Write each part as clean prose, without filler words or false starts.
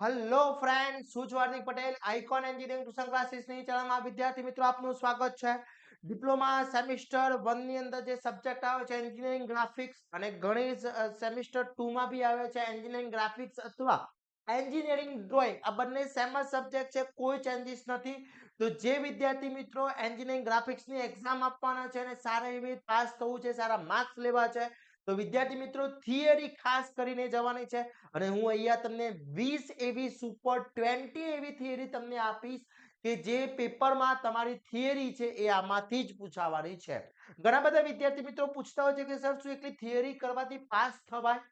Hello friend, હું છું Hardik Patel. Icon engineering tuition ક્લાસીસની ચેનલમાં વિદ્યાર્થી મિત્રો આપનું સ્વાગત છે. ડિપ્લોમા સેમિસ્ટર 1 ની અંદર જે સબ્જેક્ટ આવે છે એન્જિનિયરિંગ ગ્રાફિક્સ, અને ગણિત સેમિસ્ટર 2 માં બી આવે છે એન્જિનિયરિંગ ગ્રાફિક્સ અથવા એન્જિનિયરિંગ ડ્રોઈંગ. આ બંને સેમ જ સબ્જેક્ટ છે, કોઈ ચેન્જીસ નથી. તો જે વિદ્યાર્થી મિત્રો એન્જિનિયરિંગ ગ્રાફિક્સની એક્ઝામ આપવાના છે અને સારા એવી પાસ થવું છે, સારા માર્ક્સ લેવા છે, તો વિદ્યાર્થી મિત્રો થિયરી ખાસ કરીને જવાની છે. અને હું અહીંયા તમને 20 એવી સુપર 20 એવી થિયરી તમને આપીશ કે જે પેપરમાં તમારી થિયરી છે એ આમાંથી જ પૂછાવાની છે. ઘણા બધા વિદ્યાર્થી મિત્રો પૂછતા હોય છે કે સર, શું એકલી થિયરી કરવાથી પાસ થવાય?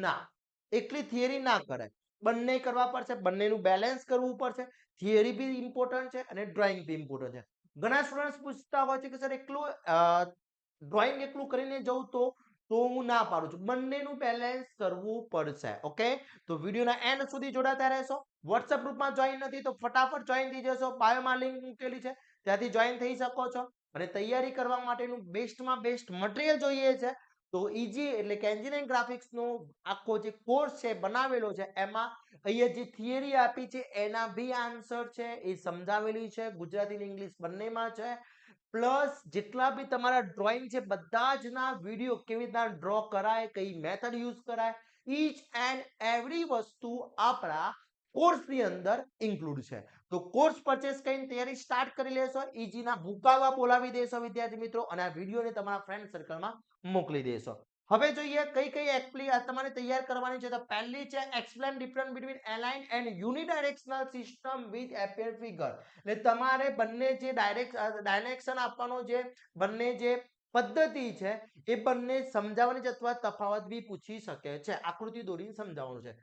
ના, એકલી થિયરી ના કરાય, બંને કરવા પડશે, બંનેનું બેલેન્સ કરવું પડશે. થિયરી બી ઇમ્પોર્ટન્ટ છે અને ડ્રોઈંગ બી ઇમ્પોર્ટન્ટ છે. ઘણા સ્ટુડન્ટ્સ પૂછતા હોય છે કે સર, એકલું ડ્રોઈંગ એકલું કરીને જવું તો હું ના પાડું છું, બંનેનું બેલેન્સ કરવું પડશે. ઓકે, તો વિડીયોના એન્ડ સુધી જોડાતા રહેશો. વોટ્સએપ ગ્રુપમાં જોઈન નથી તો ફટાફટ જોઈન થઈ જશો. બાયોમાં લિંક મૂકેલી છે, ત્યાંથી જોઈન થઈ શકો છો. અને તૈયારી કરવા માટેનું બેસ્ટમાં બેસ્ટ મટીરિયલ જોઈએ છે તો ઈજી એટલે કે એન્જિનિયરિંગ ગ્રાફિક્સનો આખો જે કોર્સ છે બનાવેલો છે, એમાં અહીંયા જે થિયરી આપી છે એના બી આન્સર છે, એ સમજાવેલી છે, ગુજરાતી અને ઇંગ્લિશ બંનેમાં છે. પ્લસ જેટલા બી તમારા ડ્રોઈંગ છે બધા જ ના વિડીયો, કેવી રીતના ડ્રો કરાય, કઈ મેથડ યુઝ કરાય, ઈચ એન્ડ એવરી વસ્તુ આપણા કોર્સની અંદર ઇન્ક્લુડ છે. તો કોર્સ પરચેસ કરીને તૈયારી સ્ટાર્ટ કરી લેશો, ઈજીના ભૂકાવા બોલાવી દેશો વિદ્યાર્થી મિત્રો, અને આ વિડીયોને તમારા ફ્રેન્ડ સર્કલમાં મોકલી દેશો. હવે જોઈએ કઈ કઈ તમારે તૈયાર કરવાની છે. તો પહેલી છે explain difference between align and unidirectional system with appear figure. એટલે તમારે બંને જે ડાયરેક્શન આપવાનો, જે બંને જે પદ્ધતિ છે એ બંને સમજાવવાની છે, અથવા તફાવત બી પૂછી શકે છે. આકૃતિ દોરીને સમજાવવાનું છે.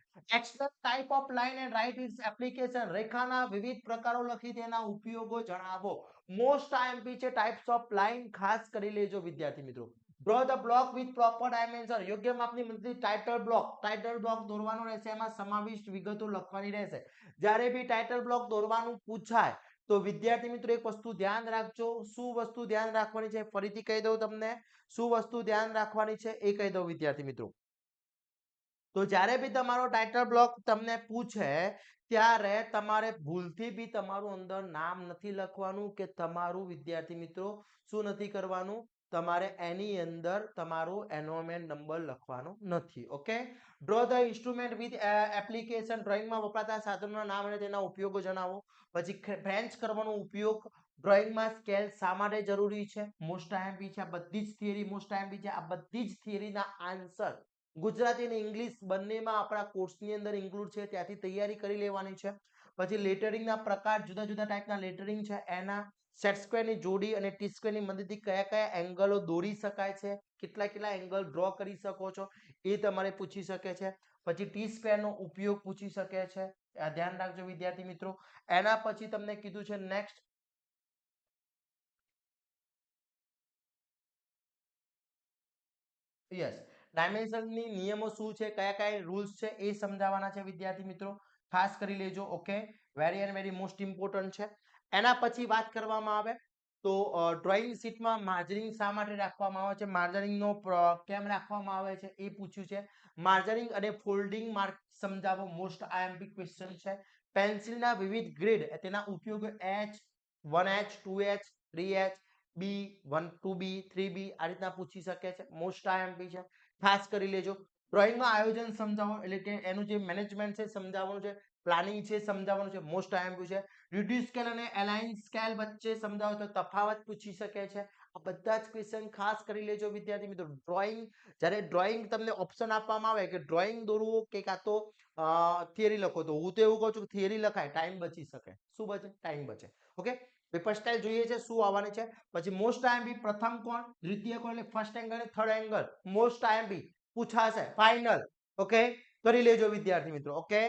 Explain type of line and write its application. રેખાના વિવિધ પ્રકારો લખી તેના ઉપયોગો જણાવો. મોસ્ટ આઈએમપી છે ટાઈપ્સ ઓફ લાઇન, ખાસ કરી લેજો વિદ્યાર્થી મિત્રો. Draw the block with proper dimension. યોગ્ય માપની મદદથી ટાઇટલ બ્લોક દોરવાનો રહેશે. એમાં સમાવિષ્ટ વિગતો લખવાની રહેશે. જ્યારે બી ટાઇટલ બ્લોક દોરવાનું પૂછાય તો વિદ્યાર્થી મિત્રો એક વસ્તુ ધ્યાન રાખજો. શું વસ્તુ ધ્યાન રાખવાની છે ફરીથી કહી દઉં તમને. શું વસ્તુ ધ્યાન રાખવાની છે એ કહી દઉં વિદ્યાર્થી મિત્રો. તો જ્યારે બી તમારો ટાઇટલ બ્લોક તમને પૂછે ત્યારે તમારે ભૂલથી બી તમારું અંદર નામ નથી લખવાનું, કે તમારું વિદ્યાર્થી મિત્રો શું નથી કરવાનું, તમારે એની અંદર તમારું એનોમેન્ટ નંબર લખવાનો નથી. Okay, draw the instrument with application. ડ્રોઈંગમાં વપરાતા સાધનોના નામ અને તેના ઉપયોગો જણાવો. પછી ફ્રેન્ચ કરવાનો ઉપયોગ. ડ્રોઈંગમાં સ્કેલ શા માટે જરૂરી છે? મોસ્ટ આઈએમપી છે. આ બધી જ થિયરી મોસ્ટ આઈએમપી છે. આ બધી જ થિયરીના આન્સર ગુજરાતી અને ઇંગ્લિશ બંનેમાં આપણા કોર્સની અંદર ઇન્ક્લુડ છે, ત્યાંથી તૈયારી કરી લેવાની છે. પછી લેટરિંગના પ્રકાર, જુદા જુદા ટાઈપના લેટરિંગ છે, એના સેટ સ્ક્વેરની જોડી અને ટી સ્ક્વેરની મદદથી કયા કયા એંગલો દોરી શકાય છે, કેટલા કેટલા એંગલ ડ્રો કરી શકો છો, એ તમારે પૂછી શકે છે. પછી ટી સ્ક્વેરનો ઉપયોગ પૂછી શકે છે, આ ધ્યાન રાખજો વિદ્યાર્થી મિત્રો. એના પછી તમને કીધું છે નેક્સ્ટ, યસ, ડાયમેન્શનની નિયમો શું છે, કયા કયા રૂલ્સ છે એ સમજાવવાના છે વિદ્યાર્થી મિત્રો. ખાસ કરી લેજો. Okay, very and very most important છે. એના પછી વાત કરવામાં આવે તો ડ્રોઈંગ શીટમાં માર્જરિંગ શા માટે રાખવામાં આવે છે, માર્જરિંગનો કેમ રાખવામાં આવે છે એ પૂછ્યું છે. માર્જરિંગ અને ફોલ્ડિંગ માર્ક સમજાવો, મોસ્ટ આઈએમપી ક્વેશ્ચન છે. પેન્સિલના વિવિધ ગ્રેડ, તેના ઉપયોગ H 1H 2H 3H B 1 2B 3B આ રીતના પૂછી શકે છે. મોસ્ટ આઈએમપી છે, ખાસ કરી લેજો. ડ્રોઈંગમાં આયોજન સમજાવો, એટલે કે એનું જે મેનેજમેન્ટ છે સમજાવવાનું છે, પ્લાનિંગ છે સમજાવવાનું છે, મોસ્ટ આઈએમપી છે. રિડ્યુસ સ્કેલ અને એલાઇન સ્કેલ વચ્ચે સમજાવો તો તફાવત પૂછી શકે છે. આ બધા જ ક્વેશ્ચન ખાસ કરી લેજો વિદ્યાર્થી મિત્રો. જ્યારે ડ્રોઈંગ તમને ઓપ્શન આપવામાં આવે કે ડ્રોઈંગ દોરવું કે કાં તો થિયરી લખો, તો હું તો એવું કહું છું કે થિયરી લખાય, ટાઈમ બચી શકે. શું બચે? ટાઈમ બચે. ઓકે, પેપર સ્ટાઇલ જોઈએ છે શું આવવાની છે. પછી મોસ્ટ આઈએમપી, પ્રથમ કોણ, દ્વિતીય કોણ, એટલે ફર્સ્ટ એંગલ અને થર્ડ એંગલ મોસ્ટ આઈએમપી પૂછાશે ફાઇનલ. ઓકે, કરી લેજો વિદ્યાર્થી મિત્રો. ઓકે,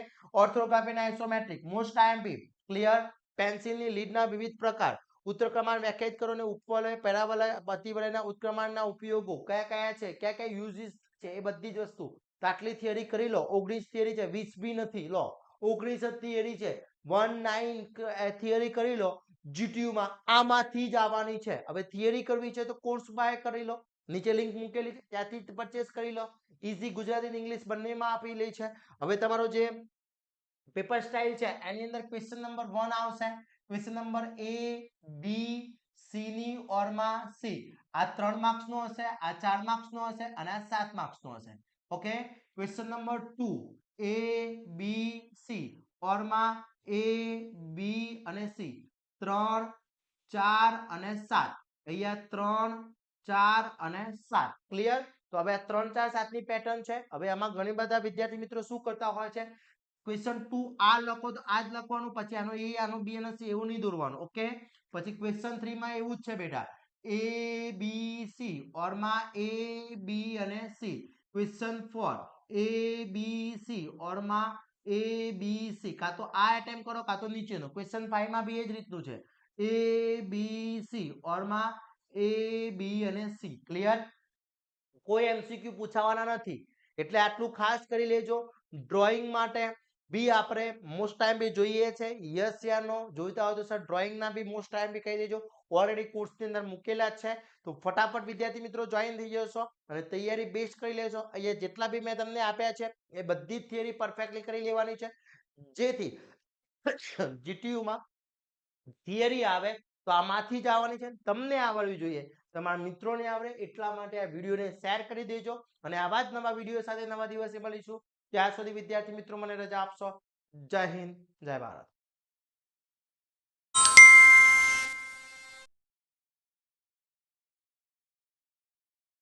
ઓર્થોગ્રાફી અને આઇસોમેટ્રિક મોસ્ટ આઈએમપી ક્લિયર. પેન્સિલની લીડના વિવિધ પ્રકાર, ઉત્ક્રમણ વ્યાખ્યાયિત કરો અને ઉપવલય, પેરાવલય, અતિવલયના ઉત્ક્રમણના ઉપયોગો કયા કયા છે, કયા કયા યુઝિસ છે, એ બધી જ વસ્તુ. આટલી થિયરી કરી લો. 19 થિયરી છે, 20 બી નથી. લો, 19 જ થિયરી છે, 19 થિયરી કરી લો. GTU માં આમાંથી જ આવવાની છે. હવે થિયરી કરવી છે તો કોર્સ બાય કરી લો, નીચે લિંક મૂકેલી છે, ત્યાંથી પરચેસ કરી લો. ઈઝી ગુજરાતી અને ઇંગ્લિશ બંનેમાં આપી લે છે. હવે તમારો જે પેપર સ્ટાઇલ છે એની અંદર ક્વેશ્ચન નંબર 1 આવશે, question number A B C ની ઓરમાં C, આ 3 માર્ક્સ નો હશે, આ 4 માર્ક્સ નો હશે અને આ 7 માર્ક્સ નો હશે. Okay, question number 2 A B C ઓરમાં A B અને C 3 4 અને 7, અહીંયા 3 4 અને 7. ક્લિયર? તો હવે આ 3 4 7 ની પેટર્ન છે. હવે આમાં ઘણી બધા વિદ્યાર્થી મિત્રો શું કરતા હોય છે, ક્વેશ્ચન 2 આ લખો તો આ જ લખવાનું, પછી આનો A આનો B અને C એવું નહીં દોરવાનું. ઓકે, પછી ક્વેશ્ચન 3 માં એવું જ છે બેટા, A B C ઓરમાં A B અને C. Question 4 A B C ઓરમાં A B C, કાં તો આ એટેમ્પ કરો કાં તો નીચેનો. ક્વેશ્ચન 5 માં બી એ જ રીતનું છે, A B C ઓરમાં A B અને C. ક્લિયર? કોઈ એમસીક્યુ પૂછાવાના નથી, એટલે આટલું ખાસ કરી લેજો. ડ્રોઈંગ માટે બી આપણે મોસ્ટ ટાઈમ બી જોઈએ છે, યસ યા નો જોઈતા હોય તો સર ડ્રોઈંગના બી મોસ્ટ ટાઈમ બી કહી દેજો, ઓલરેડી કોર્સની અંદર મૂકેલા જ છે. તો ફટાફટ વિદ્યાર્થી મિત્રો જોઈન થઈ જશો અને તૈયારી બેસ્ટ કરી લેશો. અહીંયા જેટલા બી મેં તમને આપ્યા છે એ બધી જ થિયરી પરફેક્ટલી કરી લેવાની છે, જેથી જીટીયુમાં થિયરી આવે તો આમાંથી જ આવવાની છે, તમને આવડવી જોઈએ, તમારા મિત્રોને આવડે. એટલા માટે આ વિડીયોને શેર કરી દેજો અને આવા જ નવા વિડીયો સાથે નવા દિવસે મળીશું. ત્યાં સુધી વિદ્યાર્થી મિત્રો મને રજા આપશો. જય હિન્દ, જય ભારત.